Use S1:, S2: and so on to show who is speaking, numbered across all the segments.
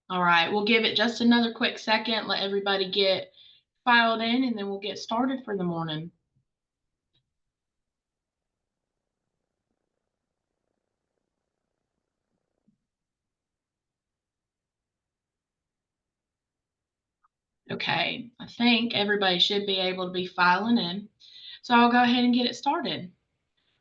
S1: All right, we'll give it just another quick second, let everybody get filed in, and then we'll get started for the morning. Okay, I think everybody should be able to be filing in. So I'll go ahead and get it started.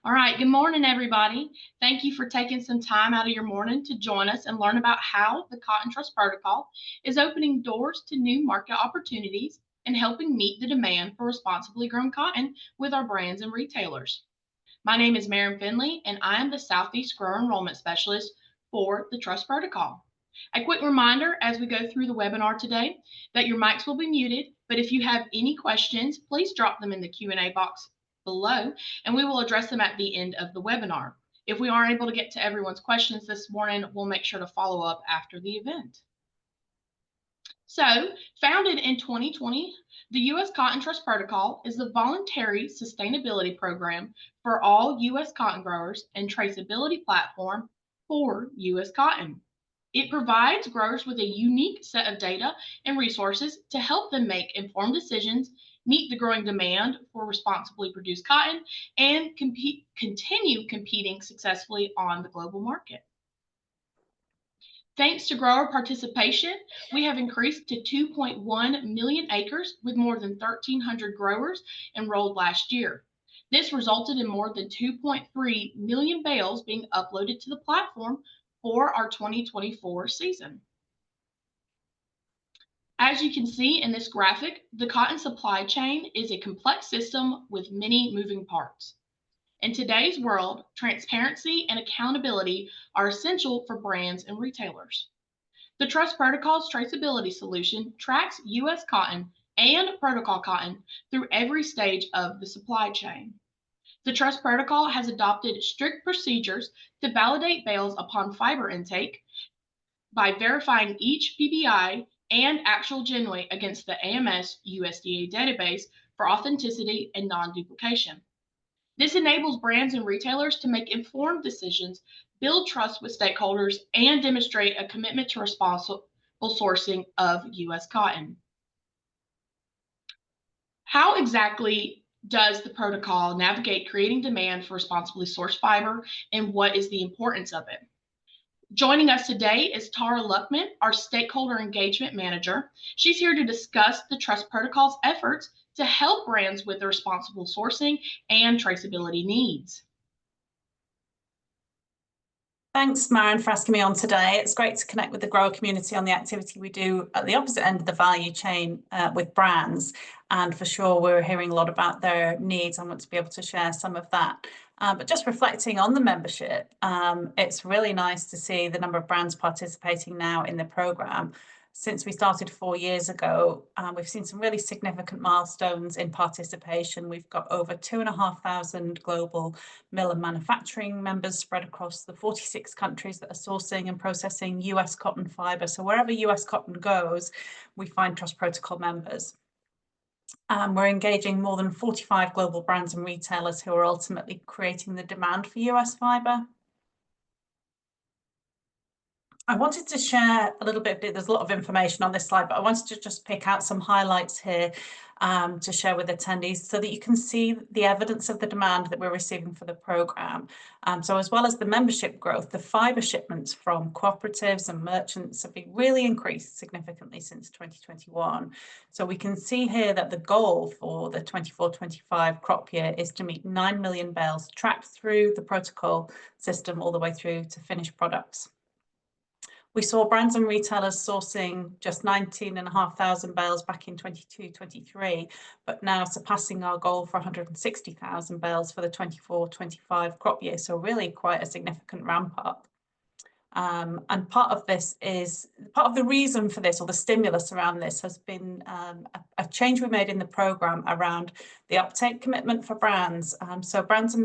S1: All right, good morning, everybody. Thank you for taking some time out of your morning to join us and learn about how the Cotton Trust Protocol is opening doors to new market opportunities and helping meet the demand for responsibly grown cotton with our brands and retailers. My name is Maren Finley, and I am the Southeast Grower Enrollment Specialist for the Trust Protocol. A quick reminder as we go through the webinar today that your mics will be muted, but if you have any questions, please drop them in the Q&A box below, and we will address them at the end of the webinar. If we aren't able to get to everyone's questions this morning, we'll make sure to follow up after the event. So, founded in 2020, the U.S. Cotton Trust Protocol is the voluntary sustainability program for all U.S. cotton growers and traceability platform for U.S. cotton. It provides growers with a unique set of data and resources to help them make informed decisions, meet the growing demand for responsibly produced cotton, and continue competing successfully on the global market. Thanks to grower participation, we have increased to 2.1 million acres with more than 1,300 growers enrolled last year. This resulted in more than 2.3 million bales being uploaded to the platform for our 2024 season. As you can see in this graphic, the cotton supply chain is a complex system with many moving parts. In today's world, transparency and accountability are essential for brands and retailers. The Trust Protocol's traceability solution tracks U.S. cotton and protocol cotton through every stage of the supply chain. The Trust Protocol has adopted strict procedures to validate bales upon fiber intake by verifying each PBI and actual genuine against the AMS USDA database for authenticity and non-duplication. This enables brands and retailers to make informed decisions, build trust with stakeholders, and demonstrate a commitment to responsible sourcing of U.S. cotton. How exactly does the protocol navigate creating demand for responsibly sourced fiber, and what is the importance of it? Joining us today is Tara Luckman, our Stakeholder Engagement Manager. She's here to discuss the Trust Protocol's efforts to help brands with their responsible sourcing and traceability needs.
S2: Thanks, Maren, for asking me on today. It's great to connect with the grower community on the activity we do at the opposite end of the value chain with brands. And for sure, we're hearing a lot about their needs. I want to be able to share some of that. But just reflecting on the membership, it's really nice to see the number of brands participating now in the programme. Since we started 4 years ago, we've seen some really significant milestones in participation. We've got over 2,500 global mill and manufacturing members spread across the 46 countries that are sourcing and processing US cotton fibre. So wherever US cotton goes, we find Trust Protocol members. We're engaging more than 45 global brands and retailers who are ultimately creating the demand for US fibre. I wanted to share a little bit, there's a lot of information on this slide, but I wanted to just pick out some highlights here to share with attendees so that you can see the evidence of the demand that we're receiving for the programme. So as well as the membership growth, the fibre shipments from cooperatives and merchants have been really increased significantly since 2021. So we can see here that the goal for the 24-25 crop year is to meet 9 million bales tracked through the protocol system all the way through to finished products. We saw brands and retailers sourcing just 19,500 bales back in 22-23, but now surpassing our goal for 160,000 bales for the 24-25 crop year. So really quite a significant ramp up. And part of the reason for this, or the stimulus around this, has been a change we made in the programme around the uptake commitment for brands. So brands and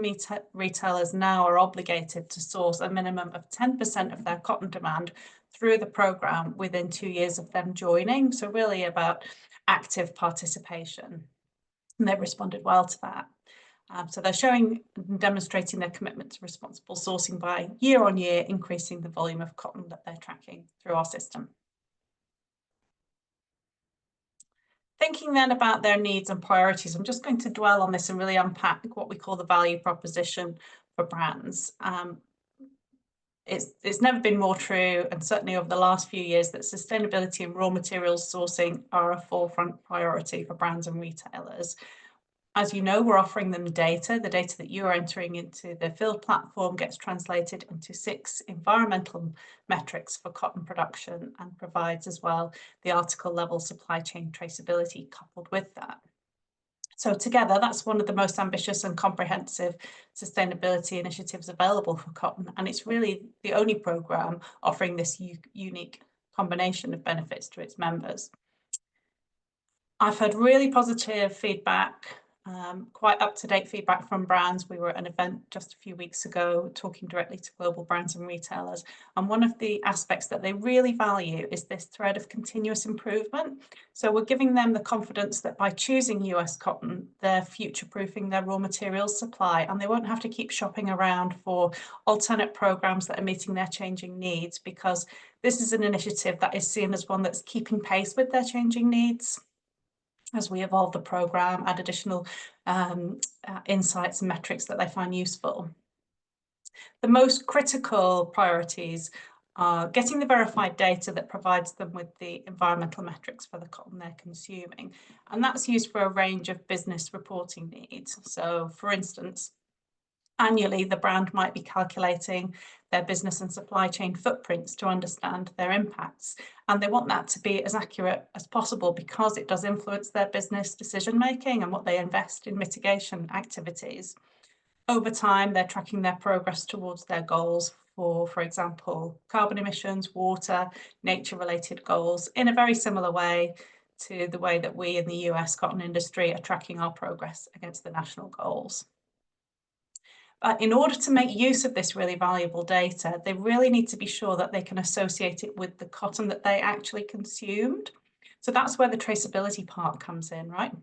S2: retailers now are obligated to source a minimum of 10% of their cotton demand through the programme within 2 years of them joining. So really about active participation. And they've responded well to that. So they're showing and demonstrating their commitment to responsible sourcing by year on year, increasing the volume of cotton that they're tracking through our system. Thinking then about their needs and priorities, I'm just going to dwell on this and really unpack what we call the value proposition for brands. It's never been more true, and certainly over the last few years, that sustainability and raw materials sourcing are a forefront priority for brands and retailers. As you know, we're offering them data. The data that you are entering into the field platform gets translated into 6 environmental metrics for cotton production and provides as well the article level supply chain traceability coupled with that. So together, that's one of the most ambitious and comprehensive sustainability initiatives available for cotton. And it's really the only programme offering this unique combination of benefits to its members. I've had really positive feedback, quite up-to-date feedback from brands. We were at an event just a few weeks ago talking directly to global brands and retailers. And one of the aspects that they really value is this thread of continuous improvement. So we're giving them the confidence that by choosing US cotton, they're future-proofing their raw materials supply, and they won't have to keep shopping around for alternate programs that are meeting their changing needs, because this is an initiative that is seen as one that's keeping pace with their changing needs. As we evolve the programme, add additional insights and metrics that they find useful. The most critical priorities are getting the verified data that provides them with the environmental metrics for the cotton they're consuming. And that's used for a range of business reporting needs. So, for instance, annually, the brand might be calculating their business and supply chain footprints to understand their impacts. And they want that to be as accurate as possible because it does influence their business decision making and what they invest in mitigation activities. Over time, they're tracking their progress towards their goals for example, carbon emissions, water, nature-related goals, in a very similar way to the way that we in the US cotton industry are tracking our progress against the national goals. In order to make use of this really valuable data, they really need to be sure that they can associate it with the cotton that they actually consumed. So that's where the traceability part comes in, right?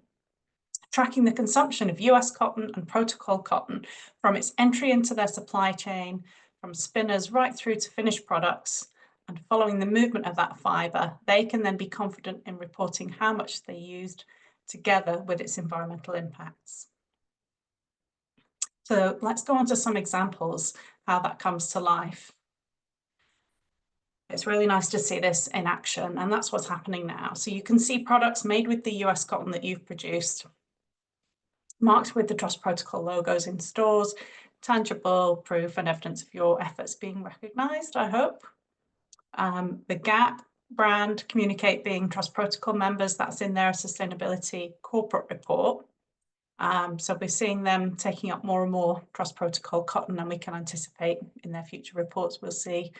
S2: Tracking the consumption of US cotton and protocol cotton from its entry into their supply chain, from spinners right through to finished products, and following the movement of that fibre, they can then be confident in reporting how much they used together with its environmental impacts. So let's go on to some examples how that comes to life. It's really nice to see this in action, and that's what's happening now. So you can see products made with the US cotton that you've produced, marked with the Trust Protocol logos in stores, tangible proof and evidence of your efforts being recognised, I hope. The Gap brand communicate being Trust Protocol members, that's in their sustainability corporate report. So we're seeing them taking up more and more Trust Protocol cotton, and we can anticipate in their future reports we'll see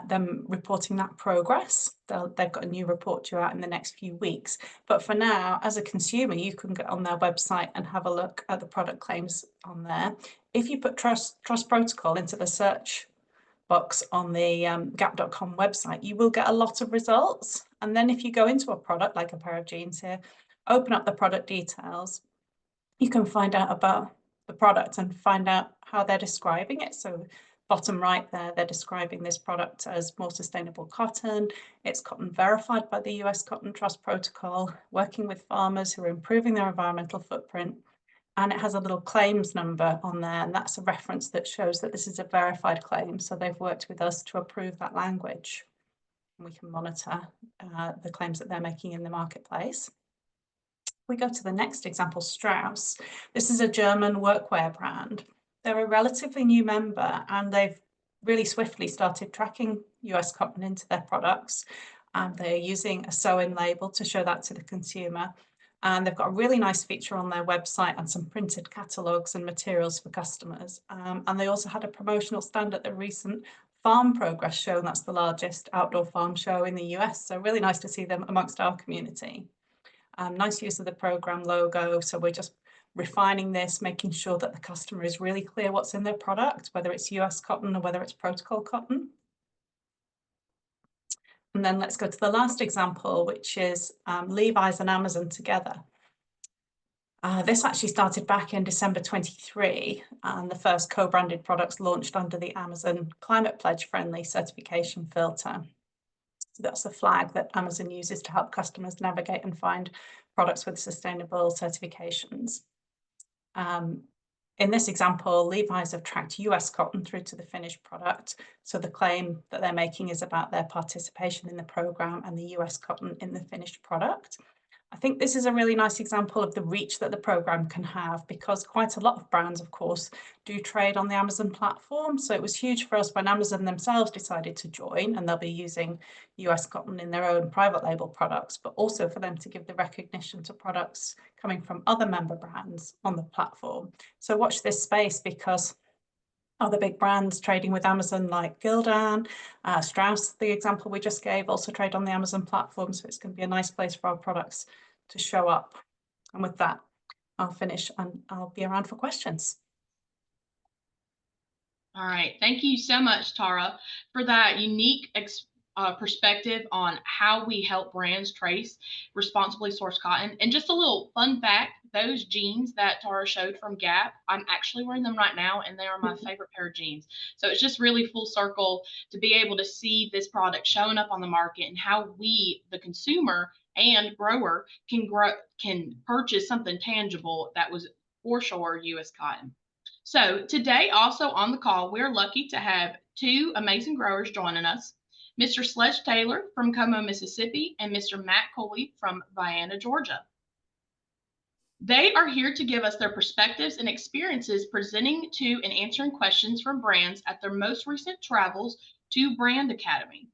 S2: them reporting that progress. They've got a new report due out in the next few weeks. But for now, as a consumer, you can get on their website and have a look at the product claims on there. If you put Trust Protocol into the search box on the gap.com website, you will get a lot of results. And then if you go into a product, like a pair of jeans here, open up the product details, you can find out about the product and find out how they're describing it. So bottom right there, they're describing this product as more sustainable cotton. It's cotton verified by the US Cotton Trust Protocol, working with farmers who are improving their environmental footprint. And it has a little claims number on there, and that's a reference that shows that this is a verified claim. So they've worked with us to approve that language. And we can monitor the claims that they're making in the marketplace. We go to the next example, Strauss. This is a German workwear brand. They're a relatively new member, and they've really swiftly started tracking US cotton into their products. They're using a sew-in label to show that to the consumer. And they've got a really nice feature on their website and some printed catalogues and materials for customers. And they also had a promotional stand at the recent Farm Progress show, and that's the largest outdoor farm show in the US. So really nice to see them amongst our community. Nice use of the program logo. So we're just refining this, making sure that the customer is really clear what's in their product, whether it's US cotton or whether it's protocol cotton. And then let's go to the last example, which is Levi's and Amazon together. This actually started back in December 23, and the first co-branded products launched under the Amazon Climate Pledge Friendly certification filter. So that's the flag that Amazon uses to help customers navigate and find products with sustainable certifications. In this example, Levi's have tracked US cotton through to the finished product. So the claim that they're making is about their participation in the program and the US cotton in the finished product. I think this is a really nice example of the reach that the program can have, because quite a lot of brands, of course, do trade on the Amazon platform. So it was huge for us when Amazon themselves decided to join, and they'll be using US cotton in their own private label products, but also for them to give the recognition to products coming from other member brands on the platform. So watch this space, because other big brands trading with Amazon like Gildan, Strauss, the example we just gave, also trade on the Amazon platform. So it's going to be a nice place for our products to show up. And with that, I'll finish and I'll be around for questions.
S1: All right. Thank you so much, Tara, for that unique perspective on how we help brands trace responsibly sourced cotton. And just a little fun fact, those jeans that Tara showed from Gap, I'm actually wearing them right now, and they are my favorite pair of jeans. So it's just really full circle to be able to see this product showing up on the market and how we, the consumer and grower, can purchase something tangible that was for sure U.S. cotton. So today, also on the call, we're lucky to have two amazing growers joining us, Mr. Sledge Taylor from Como, Mississippi, and Mr. Matt Coley from Vienna, Georgia. They are here to give us their perspectives and experiences presenting to and answering questions from brands at their most recent travels to Brand Academy.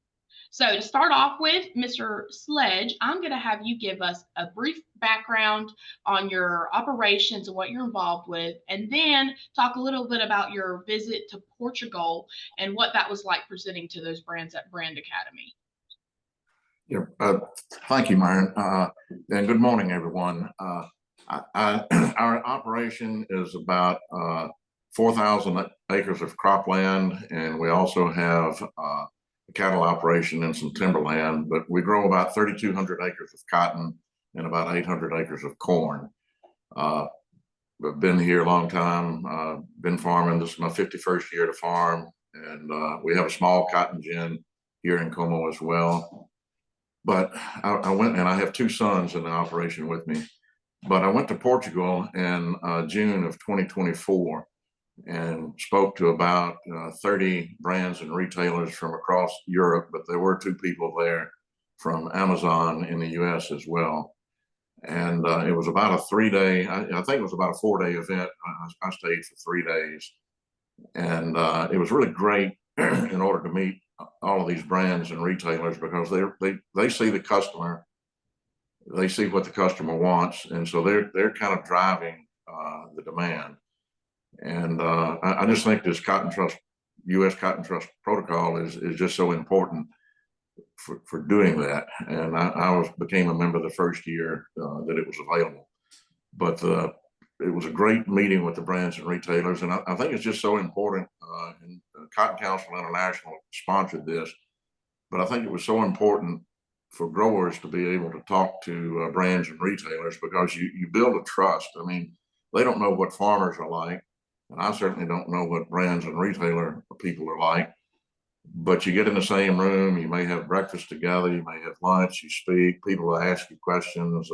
S1: So to start off with, Mr. Sledge, I'm going to have you give us a brief background on your operations and what you're involved with, and then talk a little bit about your visit to Portugal and what that was like presenting to those brands at Brand Academy.
S3: Yeah, thank you, Myron, and good morning, everyone. Our operation is about 4,000 acres of cropland, and we also have a cattle operation and some timberland, but we grow about 3,200 acres of cotton and about 800 acres of corn. I've been here a long time, been farming. This is my 51st year to farm, and we have a small cotton gin here in Como as well. But I went, and I have two sons in the operation with me, but I went to Portugal in June of 2024 and spoke to about 30 brands and retailers from across Europe, but there were two people there from Amazon in the US as well. And it was about a 3-day, I think it was about a 4-day event. I stayed for 3 days, and it was really great in order to meet all of these brands and retailers, because they see the customer, they see what the customer wants, and so they're kind of driving the demand. And I just think this Cotton Trust, U.S. Cotton Trust protocol is just so important for doing that. And I became a member the first year that it was available. But it was a great meeting with the brands and retailers, and I think it's just so important. And Cotton Council International sponsored this, but I think it was so important for growers to be able to talk to brands and retailers, because you build a trust. I mean, they don't know what farmers are like, and I certainly don't know what brands and retailer people are like, but you get in the same room, you may have breakfast together, you may have lunch, you speak, people will ask you questions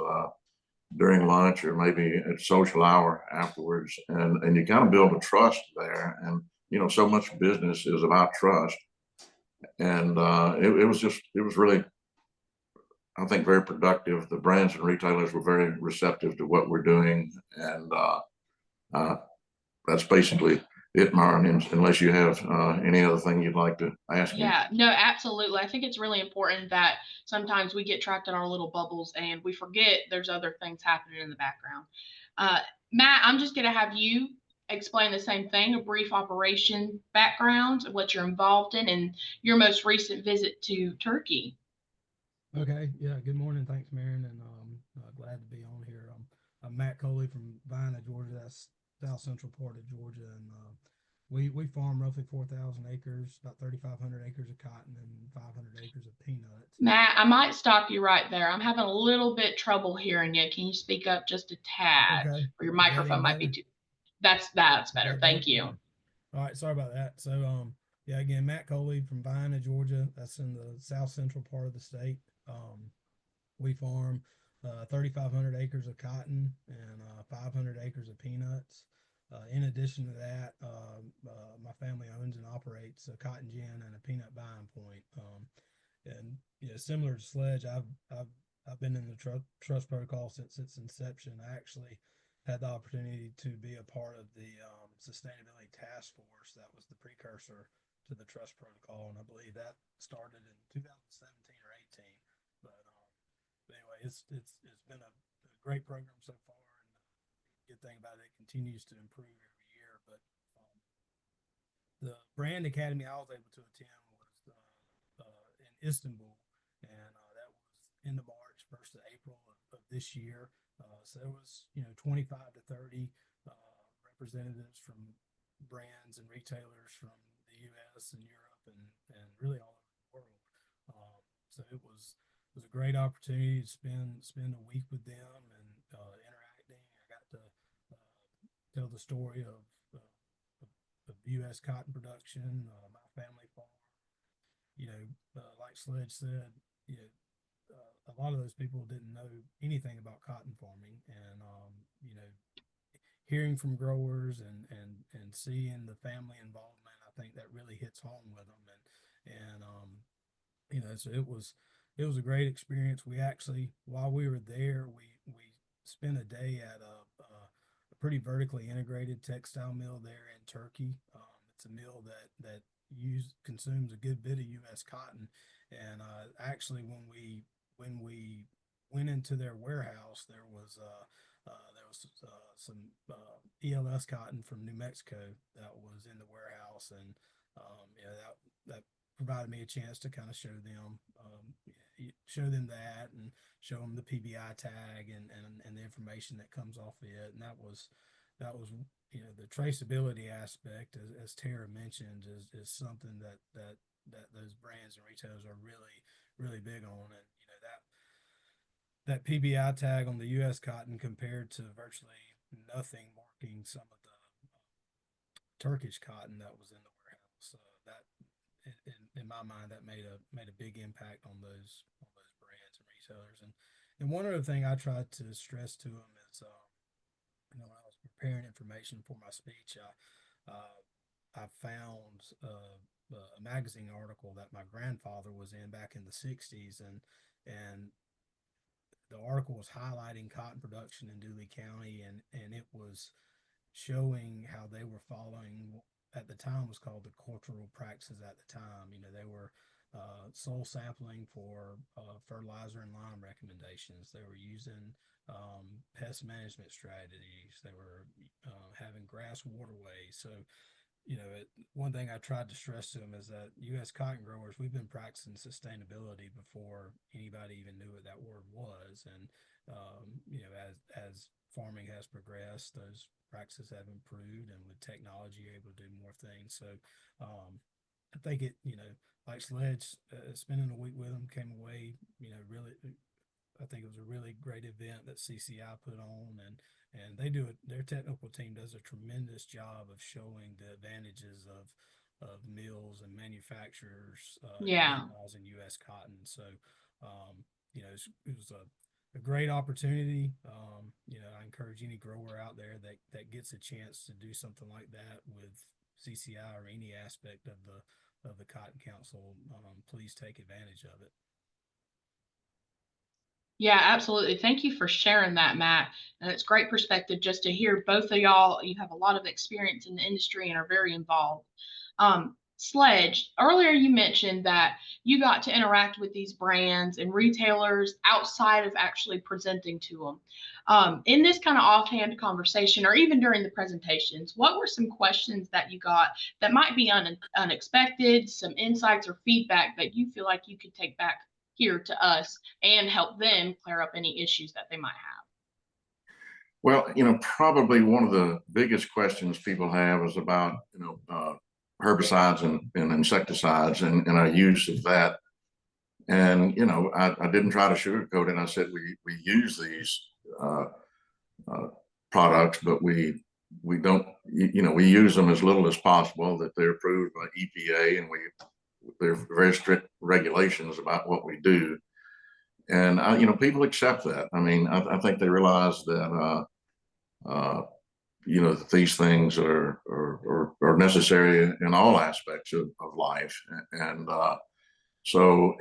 S3: during lunch or maybe at social hour afterwards, and you kind of build a trust there. And you know, so much business is about trust, and it was really, I think, very productive. The brands and retailers were very receptive to what we're doing, and that's basically it, Myron, unless you have any other thing you'd like to ask me.
S1: Yeah, no, absolutely. I think it's really important that sometimes we get trapped in our little bubbles and we forget there's other things happening in the background. Matt, I'm just going to have you explain the same thing, a brief operation background, what you're involved in, and your most recent visit to Turkey.
S4: Okay, yeah, good morning. Thanks, Marion, and glad to be on here. I'm Matt Coley from Vienna, Georgia. That's south central part of Georgia, and we farm roughly 4,000 acres, about 3,500 acres of cotton and 500 acres of peanuts.
S1: Matt, I might stop you right there. I'm having a little bit trouble hearing you. Can you speak up just a tad?
S4: Okay.
S1: Or your microphone might be too. That's better. Thank you.
S4: All right, sorry about that. So yeah, again, Matt Coley from Vienna, Georgia. That's in the south central part of the state. We farm 3,500 acres of cotton and 500 acres of peanuts. In addition to that, my family owns and operates a cotton gin and a peanut buying point. And similar to Sledge, I've been in the trust protocol since its inception. I actually had the opportunity to be a part of the sustainability task force that was the precursor to the trust protocol, and I believe that started in 2017 or 18. But anyway, it's been a great program so far, and the good thing about it continues to improve every year. But the brand academy I was able to attend was in Istanbul, and that was end of March, 1st of April of this year. So there was 25 to 30 representatives from brands and retailers from the U.S. and Europe and really all over the world. So it was a great opportunity to spend a week with them and interacting. I got to tell the story of U.S. cotton production, my family farm. Like Sledge said, a lot of those people didn't know anything about cotton farming, and hearing from growers and seeing the family involvement, I think that really hits home with them. So it was a great experience. We actually, while we were there, we spent a day at a pretty vertically integrated textile mill there in Turkey. It's a mill that consumes a good bit of U.S. cotton, and actually when we went into their warehouse, there was some ELS cotton from New Mexico that was in the warehouse, and that provided me a chance to kind of show them that and show them the PBI tag and the information that comes off it. And that was the traceability aspect, as Tara mentioned, is something that those brands and retailers are really big on. And that PBI tag on the U.S. cotton compared to virtually nothing marking some of the Turkish cotton that was in the warehouse. That, in my mind, that made a big impact on those brands and retailers. And one other thing I tried to stress to them is, when I was preparing information for my speech, I found a magazine article that my grandfather was in back in the '60s, and the article was highlighting cotton production in Dooley County, and it was showing how they were following what at the time was called the cultural practices at the time. They were soil sampling for fertilizer and lime recommendations. They were using pest management strategies. They were having grass waterways. So, one thing I tried to stress to them is that U.S. cotton growers, we've been practicing sustainability before anybody even knew what that word was. And, as farming has progressed, those practices have improved, and with technology, you're able to do more things. So, I think like Sledge, spending a week with them, came away, really, I think it was a really great event that CCI put on, and they do it. Their technical team does a tremendous job of showing the advantages of mills and manufacturers utilizing U.S. cotton. So, it was a great opportunity. I encourage any grower out there that gets a chance to do something like that with CCI or any aspect of the Cotton Council, please take advantage of it.
S1: Yeah, absolutely. Thank you for sharing that, Matt. And it's great perspective just to hear both of y'all. You have a lot of experience in the industry and are very involved. Sledge, earlier you mentioned that you got to interact with these brands and retailers outside of actually presenting to them. In this kind of offhand conversation, or even during the presentations, what were some questions that you got that might be unexpected, some insights or feedback that you feel like you could take back here to us and help them clear up any issues that they might have?
S3: Well, probably one of the biggest questions people have is about, herbicides and insecticides and our use of that. And, I didn't try to sugarcoat it. I said, we use these products, but we don't, we use them as little as possible, that they're approved by EPA, and there are very strict regulations about what we do. And you know, people accept that. I mean, I think they realize that you know, that these things are necessary in all aspects of life. And so,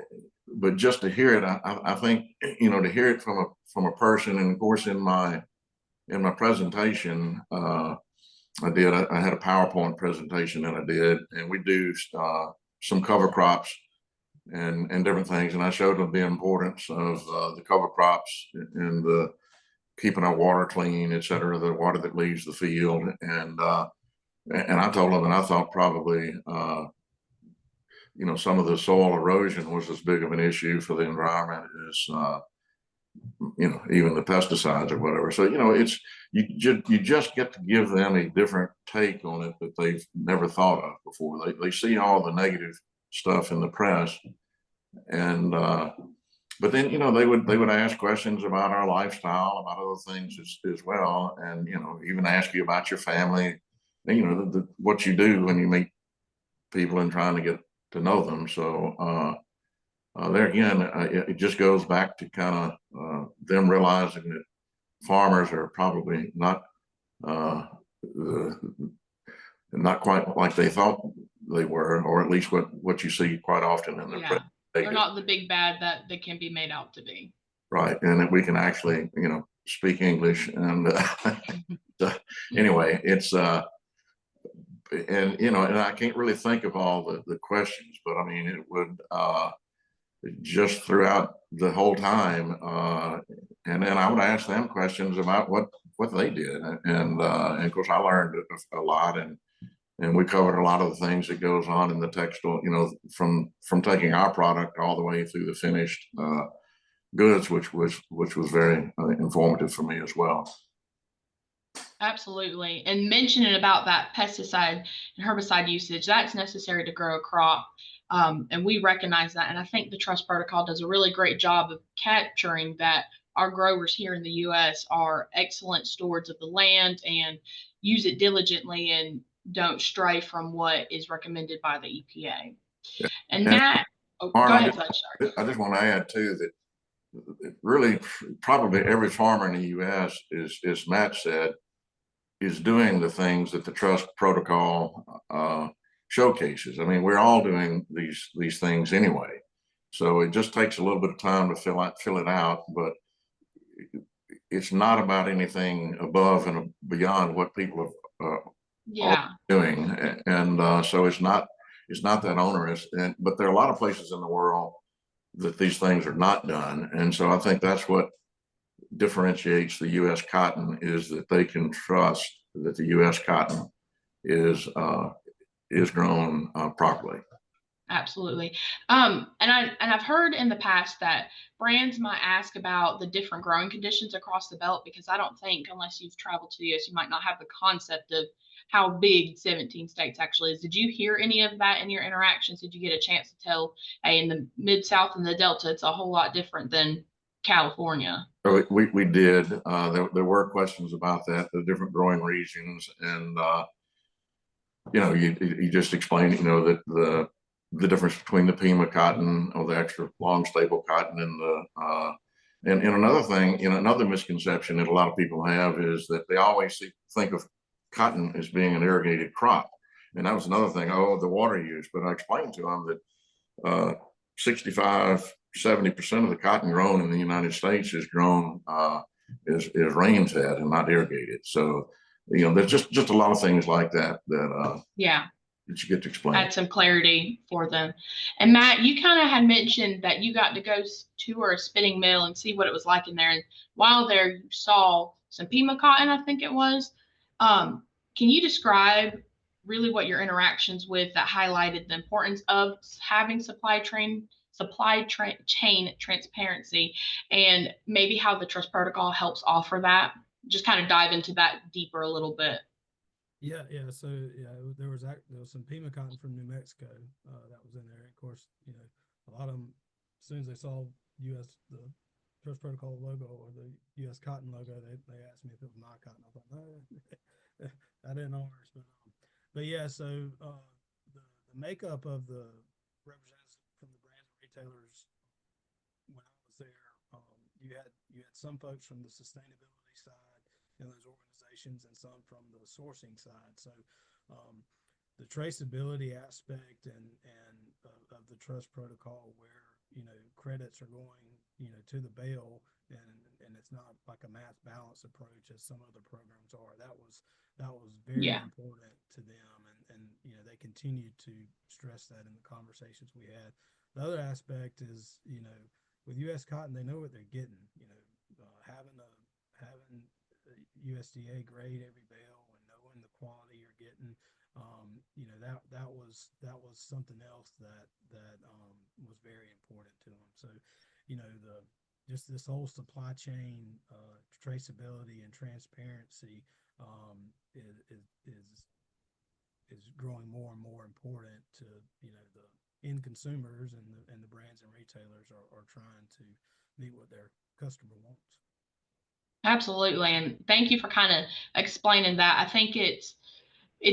S3: but just to hear it, I think, you know, to hear it from a person, and of course in my presentation, I had a PowerPoint presentation that I did, and we do some cover crops and different things, and I showed them the importance of the cover crops and the keeping our water clean, et cetera, the water that leaves the field. And I told them, and I thought probably, you know, some of the soil erosion was as big of an issue for the environment as, you know, even the pesticides or whatever. So, you know, it's, you just get to give them a different take on it that they've never thought of before. They see all the negative stuff in the press, and but then, you know, they would ask questions about our lifestyle, about other things as well, and, you know, even ask you about your family, and, you know, what you do when you meet people and trying to get to know them. So there again, it just goes back to kind of them realizing that farmers are probably not quite like they thought they were, or at least what you see quite often in the press.
S1: They're not the big bad that they can be made out to be.
S3: Right, and that we can actually, you know, speak English. And so anyway, it's and, you know, and I can't really think of all the questions, but I mean, it would just throughout the whole time, and then I would ask them questions about what they did, and of course I learned a lot, and we covered a lot of the things that goes on in the textile, you know, from taking our product all the way through the finished goods, which was very informative for me as well.
S1: Absolutely. And mentioning about that pesticide and herbicide usage, that's necessary to grow a crop. And we recognize that. And I think the Trust Protocol does a really great job of capturing that our growers here in the U.S. are excellent stewards of the land and use it diligently and don't stray from what is recommended by the EPA.
S3: Yeah.
S1: And Matt, go ahead,
S3: I just want to add too that really probably every farmer in the U.S. is, as Matt said, is doing the things that the Trust Protocol showcases. I mean, we're all doing these things anyway, so it just takes a little bit of time to fill it out, but it's not about anything above and beyond what people are doing, and so it's not that onerous. But there are a lot of places in the world that these things are not done, and so I think that's what differentiates the U.S. cotton, is that they can trust that the U.S. cotton is grown properly.
S1: Absolutely. And I've heard in the past that brands might ask about the different growing conditions across the belt, because I don't think, unless you've traveled to the US, you might not have the concept of how big 17 states actually is. Did you hear any of that in your interactions? Did you get a chance to tell, hey, in the Mid-South and the Delta, it's a whole lot different than California?
S3: We did. There were questions about that, the different growing regions, and you know, you just explained, you know, that the difference between the Pima cotton, or the extra long staple cotton, and the and another thing, you know, another misconception that a lot of people have is that they always think of cotton as being an irrigated crop, and that was another thing. Oh, the water use. But I explained to them that 65–70% of the cotton grown in the United States is grown is rain fed and not irrigated. So, you know, there's just a lot of things like that that you get to explain.
S1: Add some clarity for them. And Matt, you kind of had mentioned that you got to go tour a spinning mill and see what it was like in there. And while there, you saw some Pima cotton, I think it was. Can you describe really what your interactions with that highlighted the importance of having supply chain transparency, and maybe how the Trust Protocol helps offer that? Just kind of dive into that deeper a little bit.
S4: Yeah. So yeah, there was some Pima cotton from New Mexico that was in there. Of course, you know, a lot of them, as soon as they saw the Trust Protocol logo or the U.S. cotton logo, they asked me if it was my cotton. I thought, no, I didn't know ours. But yeah, so the makeup of the representatives from the brands and retailers when I was there you had some folks from the sustainability side in those organizations and some from the sourcing side. So the traceability aspect and of the trust protocol, where credits are going to the bail, and it's not like a mass balance approach as some other programs are. That was very important to them, and they continued to stress that in the conversations we had. The other aspect is, with U.S. Cotton, they know what they're getting. Having a USDA grade every bale and knowing the quality you're getting, that was something else that was very important to them. So, just this whole supply chain traceability and transparency is growing more and more important to the end consumers, and the brands and retailers are trying to meet what their customer wants.
S1: Absolutely. And thank you for kind of explaining that. I think it's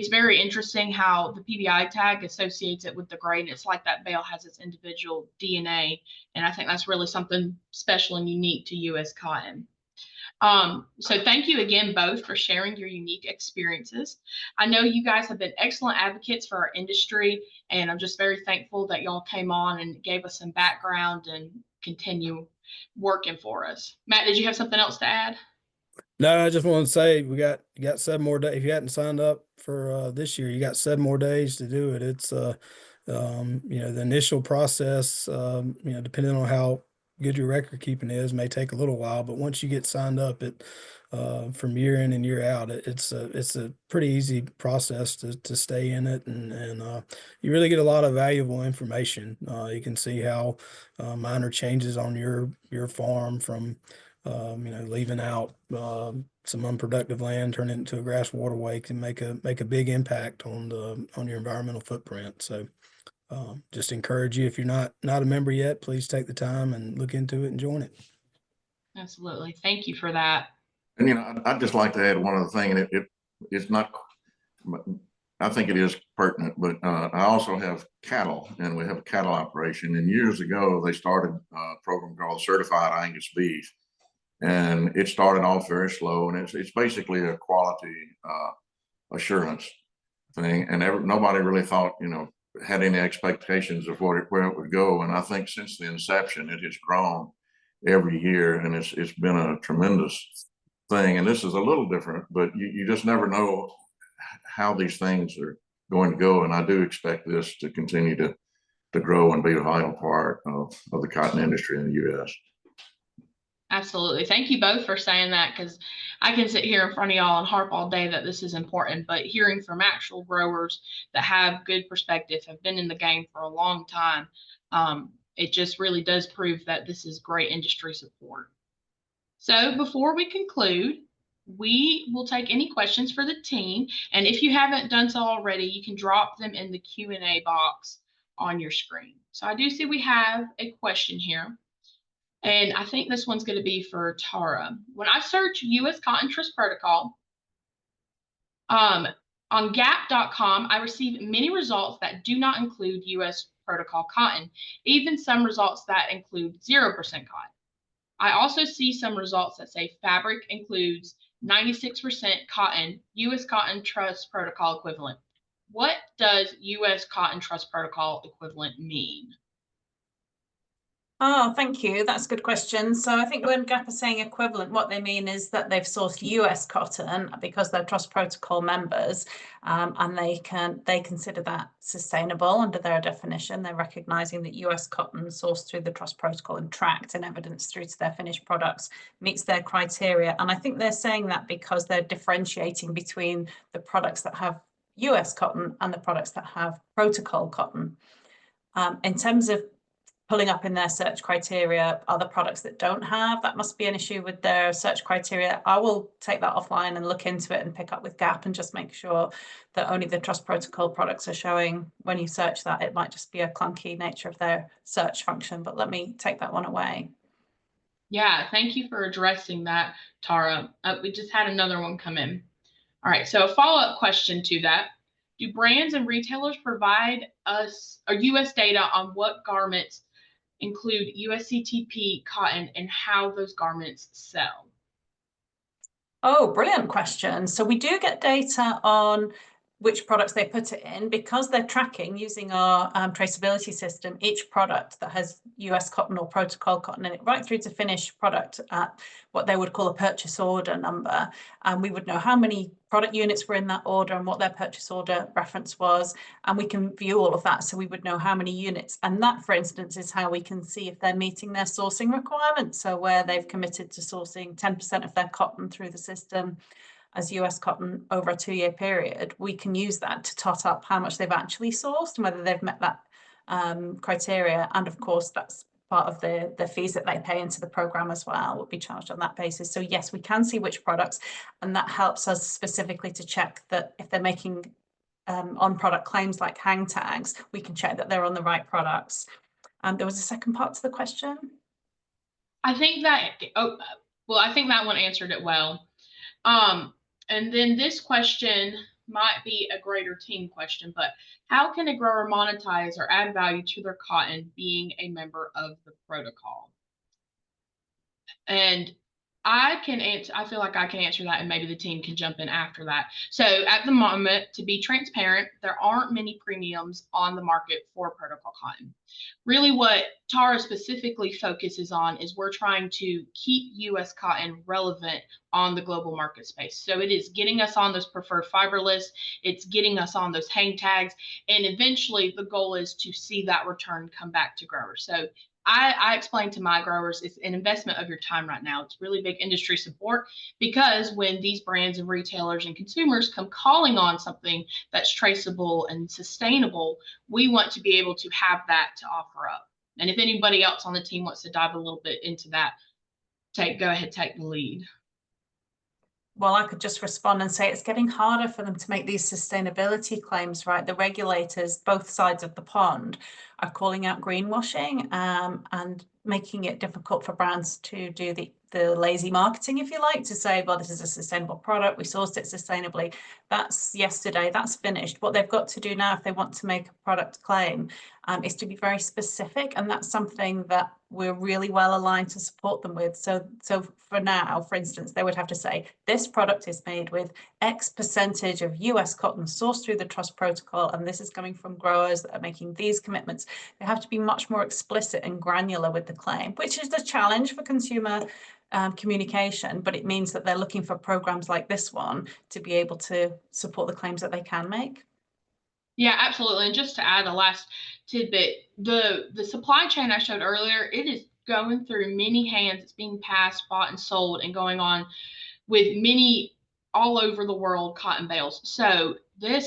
S1: very interesting how the PBI tag associates it with the grade. It's like that bale has its individual DNA. And I think that's really something special and unique to U.S. Cotton. So thank you again both for sharing your unique experiences. I know you guys have been excellent advocates for our industry, and I'm just very thankful that y'all came on and gave us some background and continue working for us. Matt, did you have something else to add?
S4: No, I just want to say you got 7 more days. If you hadn't signed up for this year, you got 7 more days to do it. It's the initial process, depending on how good your record keeping is, may take a little while, but once you get signed up, from year in and year out, it's a pretty easy process to stay in it, and you really get a lot of valuable information. You can see how minor changes on your farm, from leaving out some unproductive land, turn it into a grass waterway, can make a big impact on your environmental footprint. So just encourage you, if you're not a member yet, please take the time and look into it and join it.
S1: Absolutely. Thank you for that.
S3: And I'd just like to add one other thing, and it's not, I think it is pertinent, but I also have cattle, and we have a cattle operation. And years ago, they started a program called Certified Angus Beef, and it started off very slow, and it's basically a quality assurance thing, and nobody really thought, had any expectations of where it would go. And I think since the inception, it has grown every year, and it's been a tremendous thing. And this is a little different, but you just never know how these things are going to go. And I do expect this to continue to grow and be a vital part of the cotton industry in the U.S.
S1: Absolutely. Thank you both for saying that, because I can sit here in front of y'all and harp all day that this is important, but hearing from actual growers that have good perspective, have been in the game for a long time, it just really does prove that this is great industry support. So before we conclude, we will take any questions for the team. And if you haven't done so already, you can drop them in the Q&A box on your screen. So I do see we have a question here. And I think this one's going to be for Tara. When I search U.S. Cotton Trust Protocol on gap.com, I receive many results that do not include U.S. Protocol cotton, even some results that include 0% cotton. I also see some results that say fabric includes 96% cotton, U.S. Cotton Trust Protocol equivalent. What does U.S. Cotton Trust Protocol equivalent mean?
S2: Oh, thank you. That's a good question. So I think when GAP is saying equivalent, what they mean is that they've sourced US cotton because they're Trust Protocol members, and they consider that sustainable under their definition. They're recognizing that US cotton sourced through the Trust Protocol and tracked and evidenced through to their finished products meets their criteria. And I think they're saying that because they're differentiating between the products that have US cotton and the products that have protocol cotton. In terms of pulling up in their search criteria other products that don't have, that must be an issue with their search criteria. I will take that offline and look into it and pick up with GAP and just make sure that only the Trust Protocol products are showing when you search that. It might just be a clunky nature of their search function, but let me take that one away.
S1: Yeah, thank you for addressing that, Tara. We just had another one come in. All right, so a follow-up question to that. Do brands and retailers provide us or U.S. data on what garments include USCTP cotton and how those garments sell?
S2: Oh, brilliant question. So we do get data on which products they put it in because they're tracking using our traceability system each product that has US cotton or protocol cotton in it right through to finished product at what they would call a purchase order number. And we would know how many product units were in that order and what their purchase order reference was. And we can view all of that. So we would know how many units. And that, for instance, is how we can see if they're meeting their sourcing requirements. So where they've committed to sourcing 10% of their cotton through the system as US cotton over a 2-year period, we can use that to tot up how much they've actually sourced and whether they've met that criteria. And of course, that's part of the fees that they pay into the program as well will be charged on that basis. So yes, we can see which products, and that helps us specifically to check that if they're making on product claims like hang tags, we can check that they're on the right products. There was a second part to the question.
S1: I think that, I think that one answered it well. And then this question might be a greater team question, but how can a grower monetize or add value to their cotton being a member of the protocol? And I feel like I can answer that, and maybe the team can jump in after that. So at the moment, to be transparent, there aren't many premiums on the market for protocol cotton. Really what Tara specifically focuses on is we're trying to keep US cotton relevant on the global market space. So it is getting us on those preferred fiber lists, it's getting us on those hang tags, and eventually the goal is to see that return come back to growers. So I explain to my growers, it's an investment of your time right now. It's really big industry support, because when these brands and retailers and consumers come calling on something that's traceable and sustainable, we want to be able to have that to offer up. And if anybody else on the team wants to dive a little bit into that, go ahead, take the lead.
S2: Well, I could just respond and say it's getting harder for them to make these sustainability claims, right? The regulators, both sides of the pond, are calling out greenwashing and making it difficult for brands to do the lazy marketing, if you like, to say, well, this is a sustainable product, we sourced it sustainably. That's yesterday, that's finished. What they've got to do now if they want to make a product claim is to be very specific, and that's something that we're really well aligned to support them with. So for now, for instance, they would have to say, this product is made with X percentage of US cotton sourced through the Trust Protocol, and this is coming from growers that are making these commitments. They have to be much more explicit and granular with the claim, which is the challenge for consumer communication, but it means that they're looking for programs like this one to be able to support the claims that they can make.
S1: Yeah, absolutely. And just to add a last tidbit, the supply chain I showed earlier, it is going through many hands. It's being passed, bought, and sold, and going on with many all over the world cotton bales. So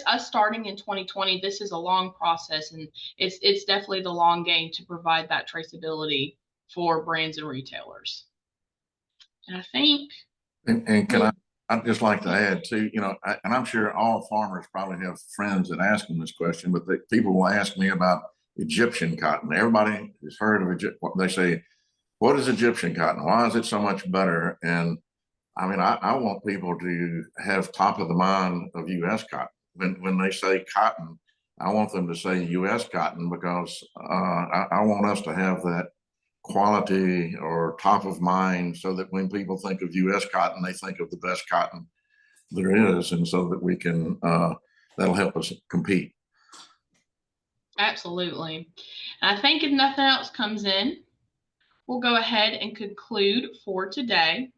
S1: us starting in 2020, this is a long process, and it's definitely the long game to provide that traceability for brands and retailers. And I think,
S3: and can I'd just like to add too, and I'm sure all farmers probably have friends that ask them this question, but people will ask me about Egyptian cotton. Everybody has heard of Egypt. They say, what is Egyptian cotton? Why is it so much better? And I mean, I want people to have top of the mind of US cotton. When they say cotton, I want them to say US cotton, because I want us to have that quality or top of mind, so that when people think of US cotton, they think of the best cotton there is, and so that we can that'll help us compete.
S1: absolutely. And I think if nothing else comes in, we'll go ahead and conclude for today.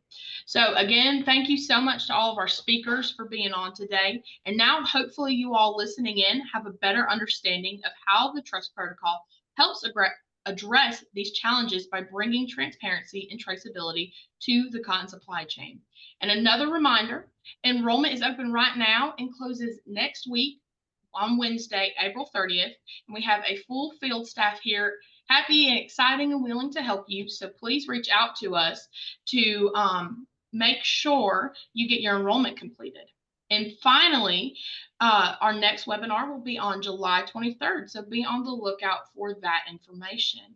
S1: So again, thank you so much to all of our speakers for being on today. And now hopefully you all listening in have a better understanding of how the Trust Protocol helps address these challenges by bringing transparency and traceability to the cotton supply chain. And another reminder, enrollment is open right now and closes next week on Wednesday, April 30th. And we have a full field staff here, happy and exciting and willing to help you. So please reach out to us to make sure you get your enrollment completed. And finally, our next webinar will be on July 23rd. So be on the lookout for that information.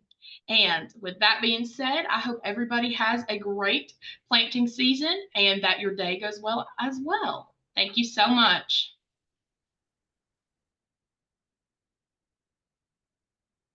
S1: And with that being said, I hope everybody has a great planting season and that your day goes well as well. Thank you so much.